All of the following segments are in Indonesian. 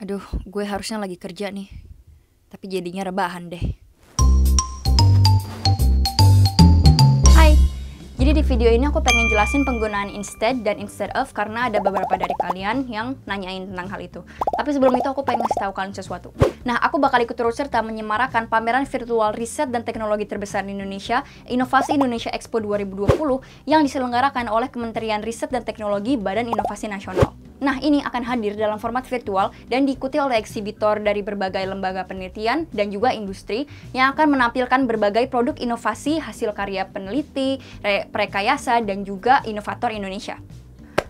Aduh, gue harusnya lagi kerja nih. Tapi jadinya rebahan deh. Hai, jadi di video ini aku pengen jelasin penggunaan instead dan instead of karena ada beberapa dari kalian yang nanyain tentang hal itu. Tapi sebelum itu aku pengen ngasih tahu kalian sesuatu. Nah, aku bakal ikut turut serta menyemarakan pameran virtual riset dan teknologi terbesar di Indonesia, Inovasi Indonesia Expo 2020 yang diselenggarakan oleh Kementerian Riset dan Teknologi Badan Inovasi Nasional. Nah, ini akan hadir dalam format virtual dan diikuti oleh eksibitor dari berbagai lembaga penelitian dan juga industri yang akan menampilkan berbagai produk inovasi hasil karya peneliti, rekayasa, dan juga inovator Indonesia.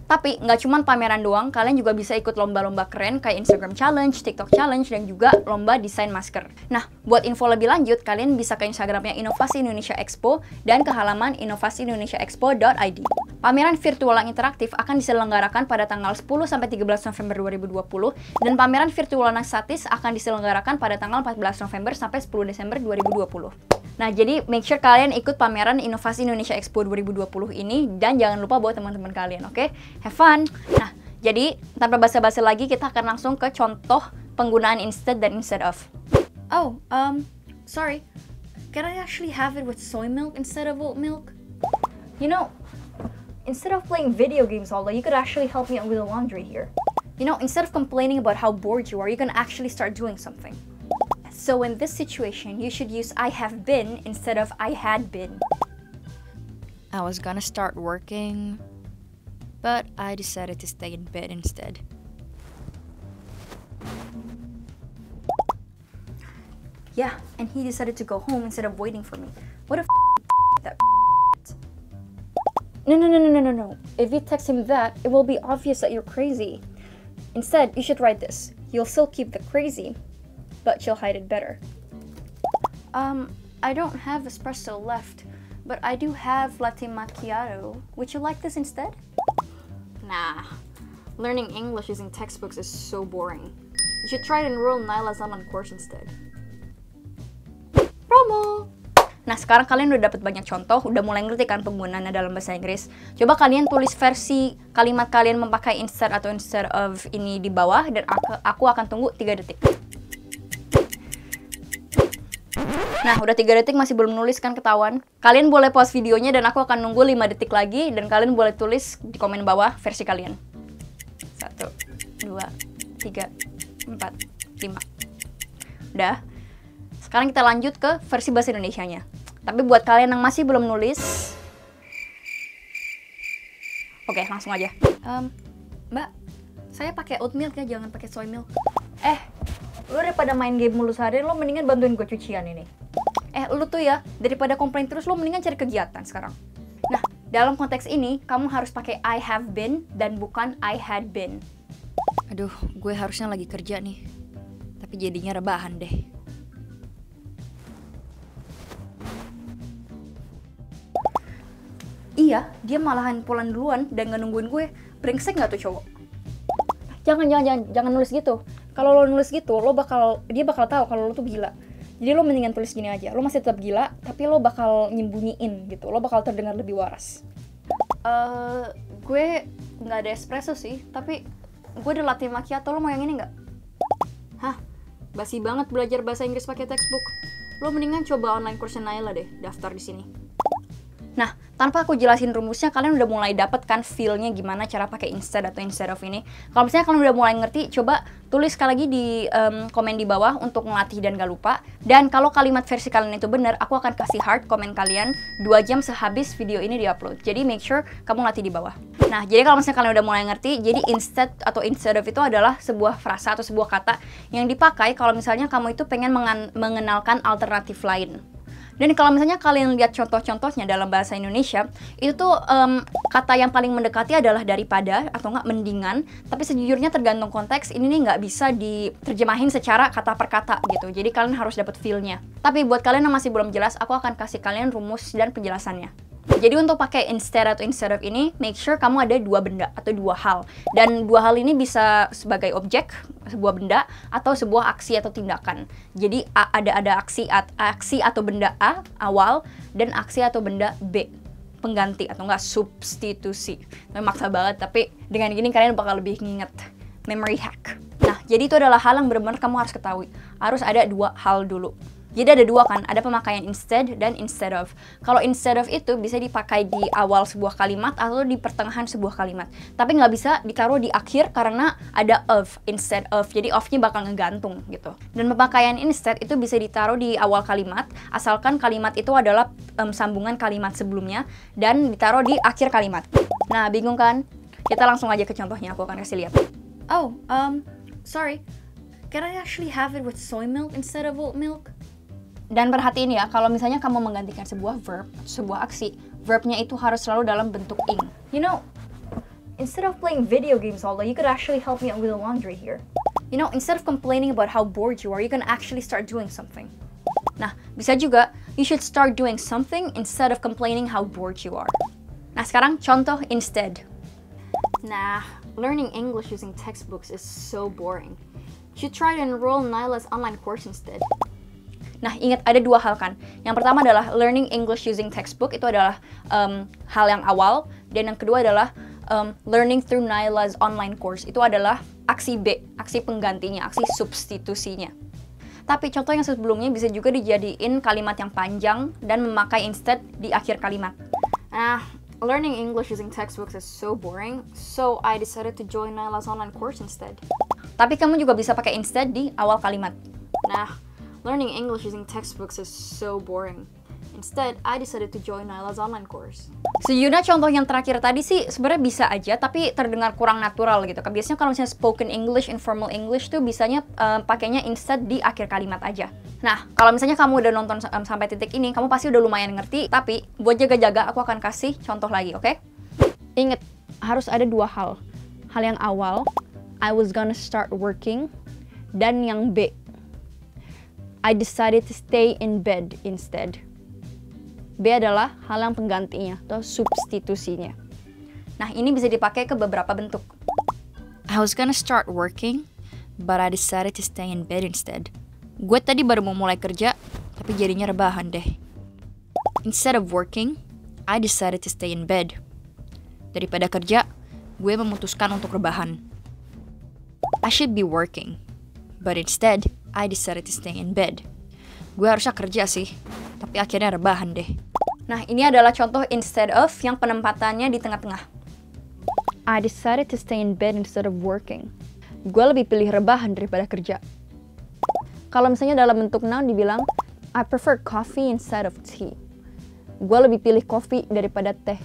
Tapi nggak cuma pameran doang, kalian juga bisa ikut lomba-lomba keren kayak Instagram Challenge, TikTok Challenge, dan juga lomba desain masker. Nah, buat info lebih lanjut, kalian bisa ke Instagramnya Inovasi Indonesia Expo dan ke halaman inovasiindonesiaexpo.id. Pameran virtual yang interaktif akan diselenggarakan pada tanggal 10-13 November 2020 dan pameran virtual yang statis akan diselenggarakan pada tanggal 14 November sampai 10 Desember 2020. Nah, jadi make sure kalian ikut pameran Inovasi Indonesia Expo 2020 ini dan jangan lupa buat teman-teman kalian, oke? Have fun! Nah, jadi tanpa basa-basi lagi kita akan langsung ke contoh penggunaan instead dan instead of. Oh, sorry. Can I actually have it with soy milk instead of oat milk? You know, instead of playing video games all day, you could actually help me out with the laundry here. You know, instead of complaining about how bored you are, you can actually start doing something. So in this situation, you should use I have been instead of I had been. I was gonna start working, but I decided to stay in bed instead. Yeah, and he decided to go home instead of waiting for me. What a that. No. If you text him that, it will be obvious that you're crazy. Instead, you should write this. You'll still keep the crazy, but you'll hide it better. I don't have espresso left, but I do have latte macchiato. Would you like this instead? Nah, learning English using textbooks is so boring. You should try to enroll in Nyla's online course instead. Promo! Nah, sekarang kalian udah dapat banyak contoh, udah mulai ngerti kan penggunaannya dalam bahasa Inggris. Coba kalian tulis versi kalimat kalian memakai instead atau instead of ini di bawah, dan aku akan tunggu 3 detik. Nah, udah 3 detik masih belum nulis kan, ketahuan. Kalian boleh pause videonya dan aku akan nunggu 5 detik lagi, dan kalian boleh tulis di komen bawah versi kalian. 1, 2, 3, 4, 5. Udah. Sekarang kita lanjut ke versi bahasa Indonesianya. Tapi buat kalian yang masih belum nulis, oke, langsung aja. Mbak, saya pakai oat milk ya, jangan pakai soy milk. Lu daripada main game mulu seharian, lo mendingan bantuin gue cucian ini. Lu tuh ya, daripada komplain terus, lo mendingan cari kegiatan sekarang. Nah, dalam konteks ini, kamu harus pakai I have been dan bukan I had been. Aduh, gue harusnya lagi kerja nih. Tapi jadinya rebahan deh. Iya, dia malahan pulang duluan dan gak nungguin gue. Brengsek gak tuh cowok? Jangan nulis gitu. Kalau lo nulis gitu, dia bakal tahu kalau lo tuh gila. Jadi lo mendingan tulis gini aja. Lo masih tetap gila, tapi lo bakal nyembunyiin gitu. Lo bakal terdengar lebih waras. Gue nggak ada espresso sih, tapi gue ada latte macchiato. Lo mau yang ini nggak? Hah? Basi banget belajar bahasa Inggris pakai textbook. Lo mendingan coba online course Nyla deh, daftar di sini. Nah, tanpa aku jelasin rumusnya, kalian udah mulai dapet kan feel-nya gimana cara pakai instead atau instead of ini. Kalau misalnya kalian udah mulai ngerti, coba tulis sekali lagi di komen di bawah untuk ngelatih dan gak lupa. Dan kalau kalimat versi kalian itu benar, aku akan kasih heart komen kalian 2 jam sehabis video ini diupload. Jadi make sure kamu latih di bawah. Nah, jadi kalau misalnya kalian udah mulai ngerti, jadi instead atau instead of itu adalah sebuah frasa atau sebuah kata yang dipakai kalau misalnya kamu itu pengen mengenalkan alternatif lain. Dan kalau misalnya kalian lihat contoh-contohnya dalam bahasa Indonesia, itu tuh kata yang paling mendekati adalah daripada atau nggak mendingan. Tapi sejujurnya tergantung konteks, ini nih nggak bisa diterjemahin secara kata per kata gitu. Jadi kalian harus dapat feel-nya. Tapi buat kalian yang masih belum jelas, aku akan kasih kalian rumus dan penjelasannya. Jadi untuk pakai instead atau instead of ini, make sure kamu ada 2 benda atau 2 hal. Dan 2 hal ini bisa sebagai objek, sebuah benda, atau sebuah aksi atau tindakan. Jadi ada aksi atau benda A, awal, dan aksi atau benda B, pengganti atau enggak substitusi. Maksa banget, tapi dengan gini kalian bakal lebih nginget. Memory hack. Nah, jadi itu adalah hal yang benar-benar kamu harus ketahui. Harus ada dua hal dulu. Jadi ada dua kan, ada pemakaian instead dan instead of. Kalau instead of itu bisa dipakai di awal sebuah kalimat atau di pertengahan sebuah kalimat. Tapi nggak bisa ditaruh di akhir karena ada of, instead of. Jadi of-nya bakal ngegantung gitu. Dan pemakaian instead itu bisa ditaruh di awal kalimat, asalkan kalimat itu adalah sambungan kalimat sebelumnya dan ditaruh di akhir kalimat. Nah, bingung kan? Kita langsung aja ke contohnya, aku akan kasih lihat. Oh, sorry. Can I actually have it with soy milk instead of oat milk? Dan perhatiin ya, kalau misalnya kamu menggantikan sebuah verb, sebuah aksi, verbnya itu harus selalu dalam bentuk ing. You know, instead of playing video games all day, you could actually help me out with the laundry here. You know, instead of complaining about how bored you are, you can actually start doing something. Nah, bisa juga, you should start doing something instead of complaining how bored you are. Nah, sekarang contoh instead. Nah, learning English using textbooks is so boring. You should try to enroll in Nyla's online course instead. Nah, ingat ada dua hal kan. Yang pertama adalah learning English using textbook, itu adalah hal yang awal. Dan yang kedua adalah learning through Nyla's online course. Itu adalah aksi B, aksi penggantinya, aksi substitusinya. Tapi contoh yang sebelumnya bisa juga dijadiin kalimat yang panjang dan memakai instead di akhir kalimat. Nah, learning English using textbooks is so boring, so I decided to join Nyla's online course instead. Tapi kamu juga bisa pakai instead di awal kalimat. Nah, learning English using textbooks is so boring. Instead, I decided to join Nyla's online course. Sejujurnya contoh yang terakhir tadi sih sebenarnya bisa aja, tapi terdengar kurang natural gitu. Biasanya kalau misalnya spoken English, informal English tuh bisanya pakainya instead di akhir kalimat aja. Nah, kalau misalnya kamu udah nonton sampai titik ini, kamu pasti udah lumayan ngerti. Tapi buat jaga-jaga, aku akan kasih contoh lagi, oke? Ingat, harus ada dua hal. Hal yang awal, I was gonna start working, dan yang B, I decided to stay in bed instead. B adalah hal yang penggantinya atau substitusinya. Nah, ini bisa dipakai ke beberapa bentuk. I was gonna start working, but I decided to stay in bed instead. Gue tadi baru mau mulai kerja, tapi jadinya rebahan deh. Instead of working, I decided to stay in bed. Daripada kerja, gue memutuskan untuk rebahan. I should be working, but instead, I decided to stay in bed. Gue harusnya kerja sih, tapi akhirnya rebahan deh. Nah, ini adalah contoh instead of yang penempatannya di tengah-tengah. I decided to stay in bed instead of working. Gue lebih pilih rebahan daripada kerja. Kalau misalnya dalam bentuk noun dibilang, I prefer coffee instead of tea. Gue lebih pilih kopi daripada teh.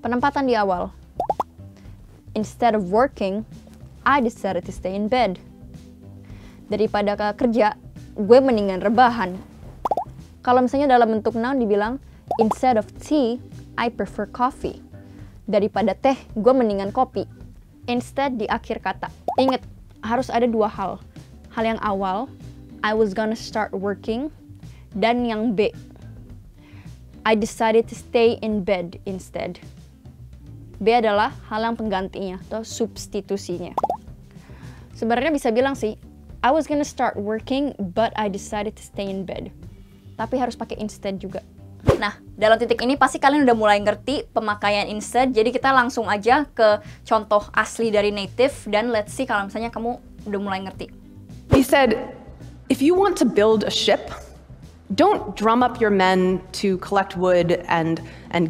Penempatan di awal. Instead of working, I decided to stay in bed. Daripada kerja, gue mendingan rebahan. Kalau misalnya dalam bentuk noun dibilang, instead of tea, I prefer coffee. Daripada teh, gue mendingan kopi. Instead di akhir kata. Ingat, harus ada dua hal. Hal yang awal, I was gonna start working. Dan yang B, I decided to stay in bed instead. B adalah hal yang penggantinya atau substitusinya. Sebenarnya bisa bilang sih, I was gonna start working, but I decided to stay in bed. Tapi harus pakai instead juga. Nah, dalam titik ini pasti kalian udah mulai ngerti pemakaian instead. Jadi kita langsung aja ke contoh asli dari native. Dan let's see kalau misalnya kamu udah mulai ngerti. He said, if you want to build a ship, don't drum up your men to collect wood and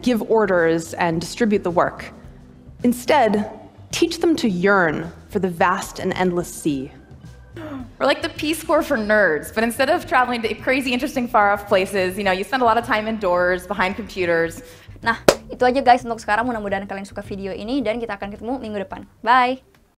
give orders and distribute the work. Instead, teach them to yearn for the vast and endless sea. We're like the Peace Corps for nerds, but instead of traveling to crazy, interesting, far-off places, you spend a lot of time indoors, behind computers. Nah, itu aja guys untuk sekarang. Mudah-mudahan kalian suka video ini dan kita akan ketemu minggu depan. Bye!